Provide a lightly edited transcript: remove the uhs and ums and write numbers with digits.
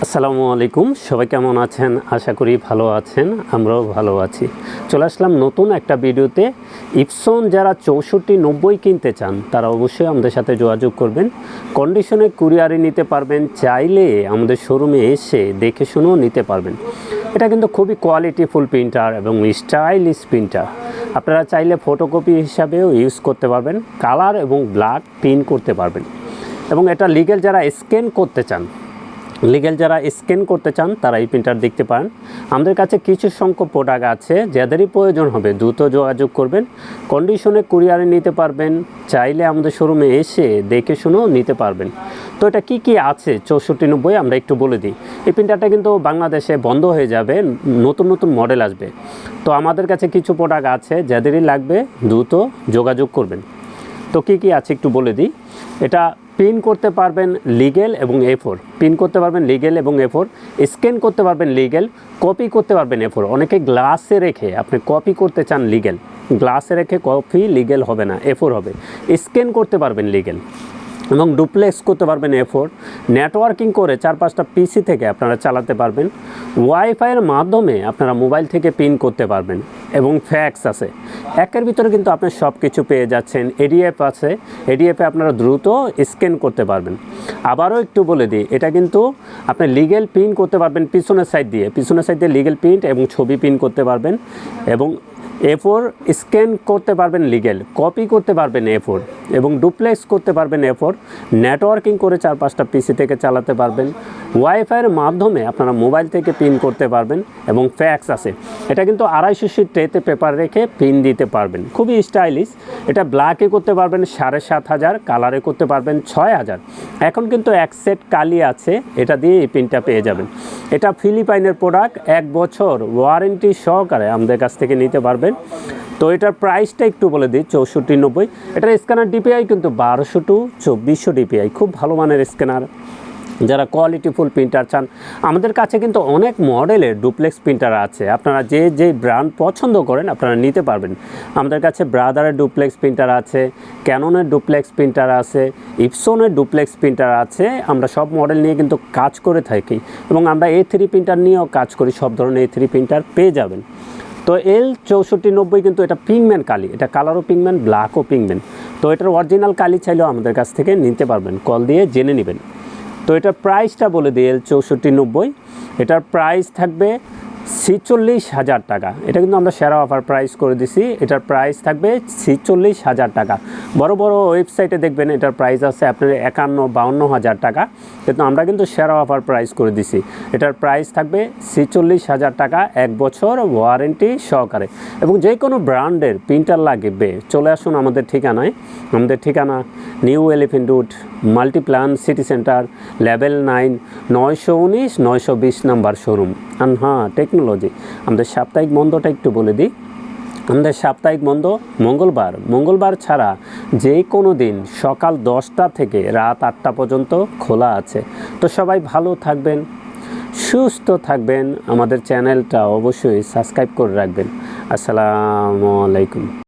আসসালামু আলাইকুম, সবাই কেমন আছেন? আশা করি ভালো আছেন, আমরাও ভালো আছি। চলে আসলাম নতুন একটা ভিডিওতে। ইপসন যারা 6490 কিনতে চান তারা অবশ্যই আমাদের সাথে যোগাযোগ করবেন। কন্ডিশনে কুরিয়ারে নিতে পারবেন, চাইলে আমাদের শোরুমে এসে দেখে শুনেও নিতে পারবেন। এটা কিন্তু খুবই কোয়ালিটিফুল প্রিন্টার এবং স্টাইলিশ প্রিন্টার। আপনারা চাইলে ফটোকপি হিসাবেও ইউজ করতে পারবেন, কালার এবং ব্ল্যাক প্রিন্ট করতে পারবেন। এবং এটা লিগ্যাল যারা স্ক্যান করতে চান তারা এই প্রিন্টার দেখতে পারেন। আমাদের কাছে কিছু সংখ্যক প্রোডাক্ট আছে, যাদেরই প্রয়োজন হবে দ্রুত যোগাযোগ করবেন। কন্ডিশনে কুরিয়ারে নিতে পারবেন, চাইলে আমাদের শোরুমে এসে দেখে শুনেও নিতে পারবেন। তো এটা কি আছে 6490 আমরা একটু বলে দিই। এই প্রিন্টারটা কিন্তু বাংলাদেশে বন্ধ হয়ে যাবে, নতুন নতুন মডেল আসবে। তো আমাদের কাছে কিছু প্রোডাক্ট আছে, যাদেরই লাগবে দ্রুত যোগাযোগ করবেন। তো কি আছে একটু বলে দিই। এটা প্রিন্ট করতে পারবেন লিগ্যাল এবং A4, প্রিন্ট করতে পারবেন লিগ্যাল এবং A4, স্ক্যান করতে পারবেন লিগ্যাল, কপি করতে পারবেন A4। অনেকে গ্লাসে রেখে আপনি কপি করতে চান লিগ্যাল, গ্লাসে রেখে কপি লিগ্যাল হবে না, A4 হবে। স্ক্যান করতে পারবেন লিগ্যাল এবং ডুপ্লেক্স করতে পারবেন A4। নেটওয়ার্কিং করে 4-5টা পিসি থেকে আপনারা চালাতে পারবেন। ওয়াইফাইয়ের মাধ্যমে আপনারা মোবাইল থেকে প্রিন্ট করতে পারবেন এবং ফ্যাক্স আছে। একের ভিতরে কিন্তু আপনি সব কিছু পেয়ে যাচ্ছেন। এডিএফ আছে, এডিএফে আপনারা দ্রুত স্ক্যান করতে পারবেন। আবারও একটু বলে দিই, এটা কিন্তু আপনি লিগ্যাল প্রিন্ট করতে পারবেন পিছনের সাইড দিয়ে লিগ্যাল প্রিন্ট এবং ছবি প্রিন্ট করতে পারবেন এবং A4 স্ক্যান করতে পারবেন লিগ্যাল, কপি করতে পারবেন A4 এবং ডুপ্লেক্স করতে পারবেন A4। নেটওয়ার্কিং করে 4-5টা পিসি থেকে চালাতে পারবেন। ওয়াইফাইয়ের মাধ্যমে আপনারা মোবাইল থেকে প্রিন্ট করতে পারবেন এবং ফ্যাক্স আছে। এটা কিন্তু 250 শিট ট্রেতে পেপার রেখে প্রিন্ট দিতে পারবেন, খুবই স্টাইলিশ। এটা ব্ল্যাকে করতে পারবেন 7500, কালারে করতে পারবেন 6000। এখন কিন্তু এক সেট কালি আছে, এটা দিয়ে এই প্রিন্টটা পেয়ে যাবেন। এটা ফিলিপাইনের প্রোডাক্ট, 1 বছর ওয়ারেন্টি সহকারে আমাদের কাছ থেকে নিতে পারবেন। তো এটার প্রাইসটা একটু বলে দিই, 6490। এটার স্ক্যানার ডিপিআই কিন্তু 1200 to 2400 ডিপিআই, খুব ভালো মানের স্ক্যানার। যারা কোয়ালিটিফুল প্রিন্টার চান, আমাদের কাছে কিন্তু অনেক মডেলের ডুপ্লেক্স প্রিন্টার আছে। আপনারা যে ব্র্যান্ড পছন্দ করেন আপনারা নিতে পারবেন। আমাদের কাছে ব্রাদারের ডুপ্লেক্স প্রিন্টার আছে, ক্যাননের ডুপ্লেক্স প্রিন্টার আছে, ইপসনের ডুপ্লেক্স প্রিন্টার আছে। আমরা সব মডেল নিয়ে কিন্তু কাজ করে থাকি এবং আমরা A3 প্রিন্টার নিয়েও কাজ করি। সব ধরনের A3 প্রিন্টার পেয়ে যাবেন। তো L6490 কিন্তু এটা পিংম্যান কালি, এটা কালারও পিংম্যান, ব্ল্যাকও পিংম্যান। তো এটার অরিজিনাল কালি চাইলেও আমাদের কাছ থেকে নিতে পারবেন, কল দিয়ে জেনে নেবেন। তো এটার প্রাইসটা বলে দিই, L6490 এটার প্রাইস থাকবে 46,000 টাকা। এটা কিন্তু আমরা সেরা অফার প্রাইস করে দিছি। এটার প্রাইস থাকবে 46,000 টাকা। বড় ওয়েবসাইটে দেখবেন এটার প্রাইস আছে আপনার 51-52,000 টাকা, কিন্তু আমরা কিন্তু সেরা অফার প্রাইস করে দিছি। এটার প্রাইস থাকবে 46,000 টাকা, 1 বছর ওয়ারেন্টি সহকারে। এবং যে কোনো ব্র্যান্ডের প্রিন্টার লাগবে চলে আসুন আমাদের ঠিকানায়। আমাদের ঠিকানা new elephant road, Multiplan city centre, level 9, 919-920 number showroom আনহা টেকনোলজি। আমাদের সাপ্তাহিক বন্ধটা একটু বলে দিই। আমাদের সাপ্তাহিক বন্ধ মঙ্গলবার ছাড়া যে কোনো দিন সকাল 10টা থেকে রাত 8টা পর্যন্ত খোলা আছে। তো সবাই ভালো থাকবেন, সুস্থ থাকবেন। আমাদের চ্যানেলটা অবশ্যই সাবস্ক্রাইব করে রাখবেন। আসসালামু আলাইকুম।